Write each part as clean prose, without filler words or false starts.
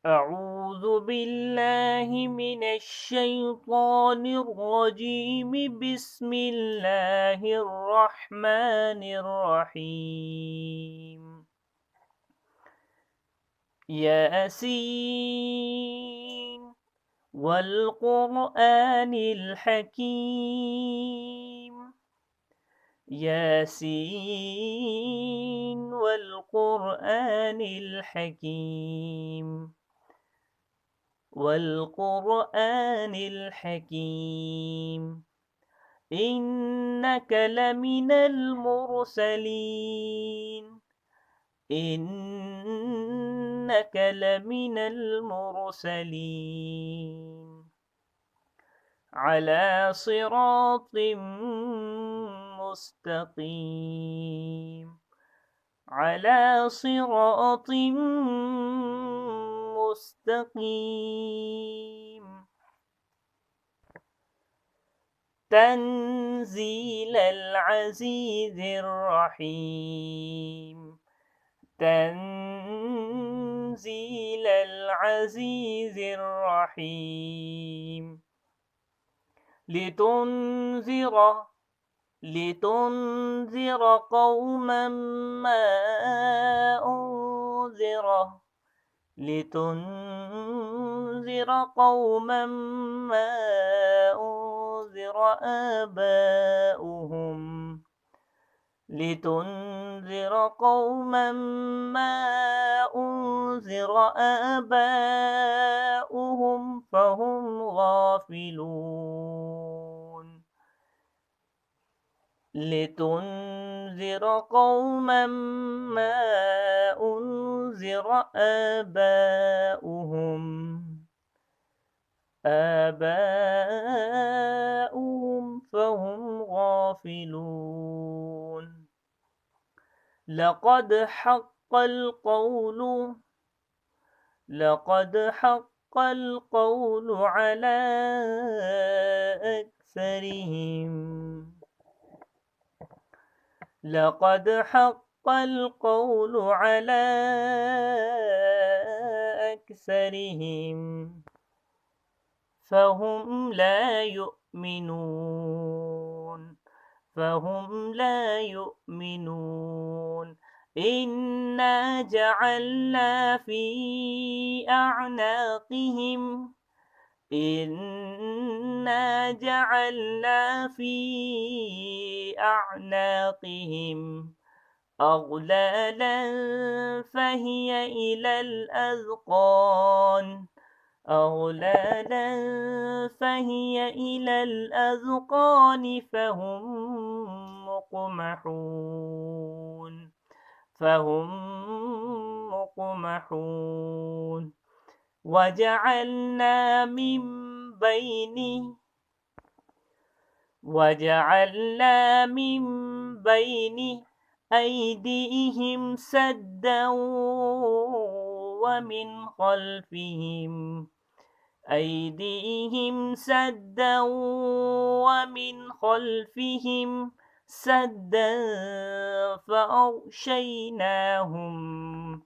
أعوذ بالله من الشيطان الرجيم. بسم الله الرحمن الرحيم. ياسين والقرآن الحكيم. ياسين والقرآن الحكيم. والقرآن الحكيم. إنك لمن المرسلين. إنك لمن المرسلين على صراط مستقيم. على صراط مستقيم. تنزيل العزيز الرحيم. تنزيل العزيز الرحيم. لتنذر قوما ما أنذر لتنذر قوما ما أنذر آباؤهم. لتنذر قوما ما أنذر آباؤهم فهم غافلون. لتنذر قوما ما أنذر آباؤهم فهم غافلون. لقد حق القول على أكثرهم. لقد حق القول على أكثرهم فهم لا يؤمنون. إنا جعلنا في أعناقهم أغلالا فهي إلى الأذقان فهم مقمحون. وجعلنا من بين أيديهم سدا ومن خلفهم سدا فأغشيناهم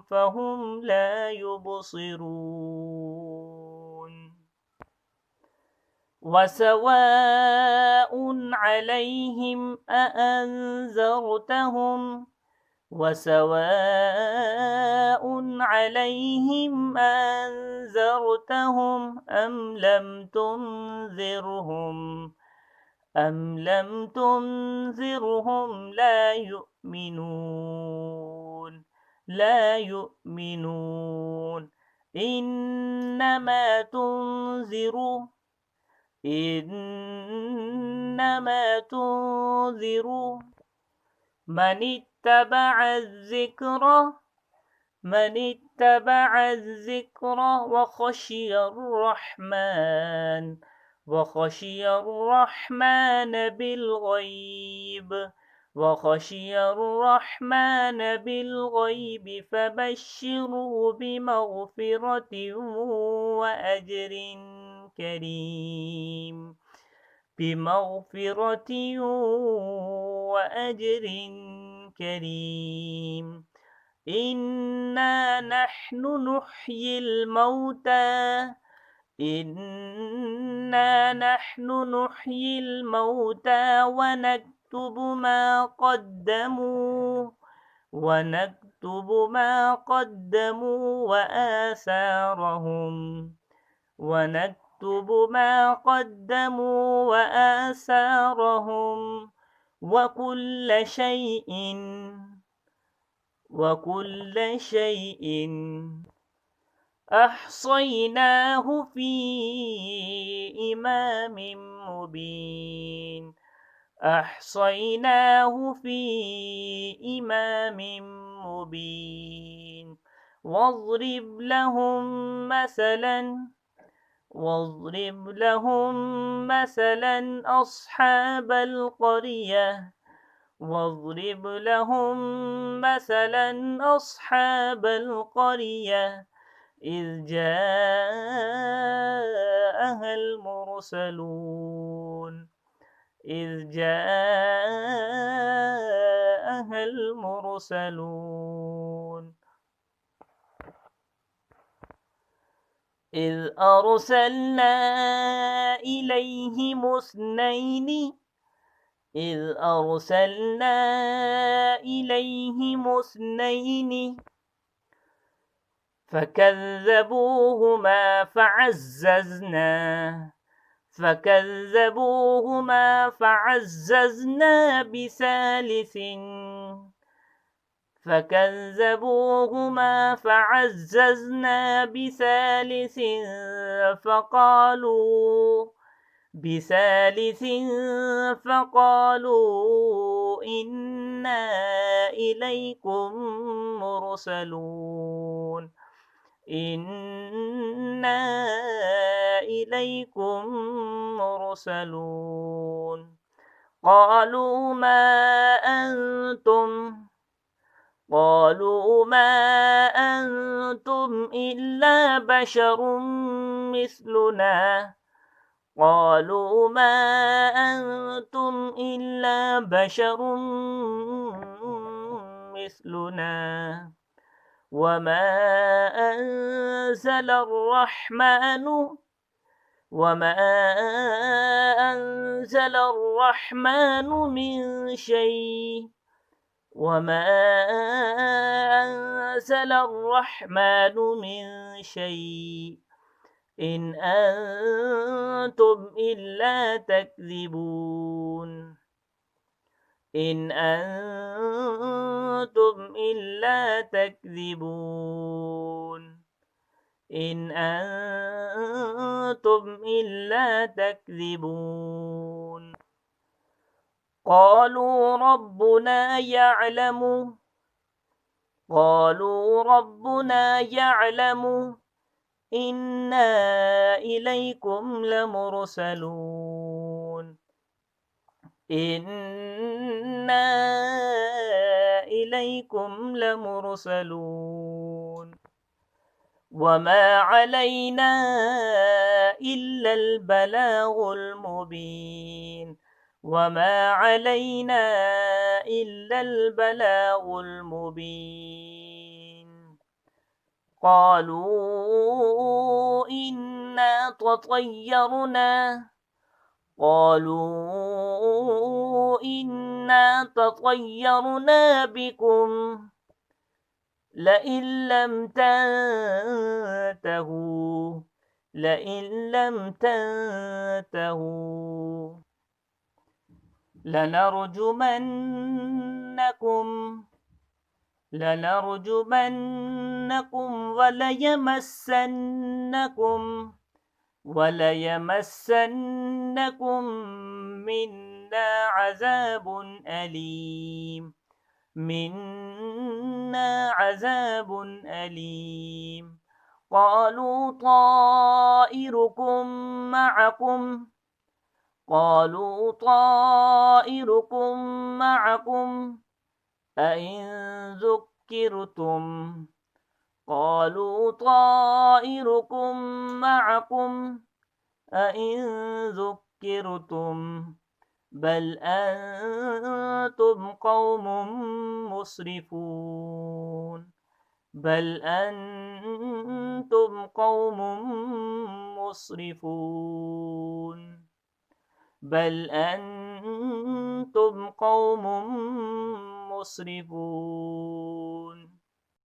فهم لا يبصرون. وسواء عليهم أأنذرتهم أم لم تنذرهم لا يؤمنون. إنما تنذر من اتبع الذكر وخشي الرحمن بالغيب فبشره بمغفرة وأجر كريم بمغفرة وأجر كريم إنا نحن نحيي الموتى إنا نحن نحيي الموتى ونكتب ما قدموا وآثارهم وكل شيء أحصيناه في إمام مبين أحصيناه في إمام مبين واضرب لهم مثلا أصحاب القرية إذ جاءها المرسلون إذ أرسلنا إليهم اثنين فكذبوهما فعززنا بثالث فقالوا إنا إليكم مرسلون قالوا ما أنتم إلا بشر مثلنا وما أنزل الرحمن من شيء إن أنتم إلا تكذبون قالوا ربنا يعلم إنا إليكم لمرسلون وما علينا إلا البلاغ المبين قالوا إنا تطيرنا بكم لئن لم تنتهوا لنرجمنكم وليمسنكم منا عذاب أليم قالوا طائركم معكم أئن ذكرتم قالوا طائركم معكم أئن ذكرتم بل أنتم قوم مسرفون بل أنتم قوم مسرفون بل أنتم قوم مسرفون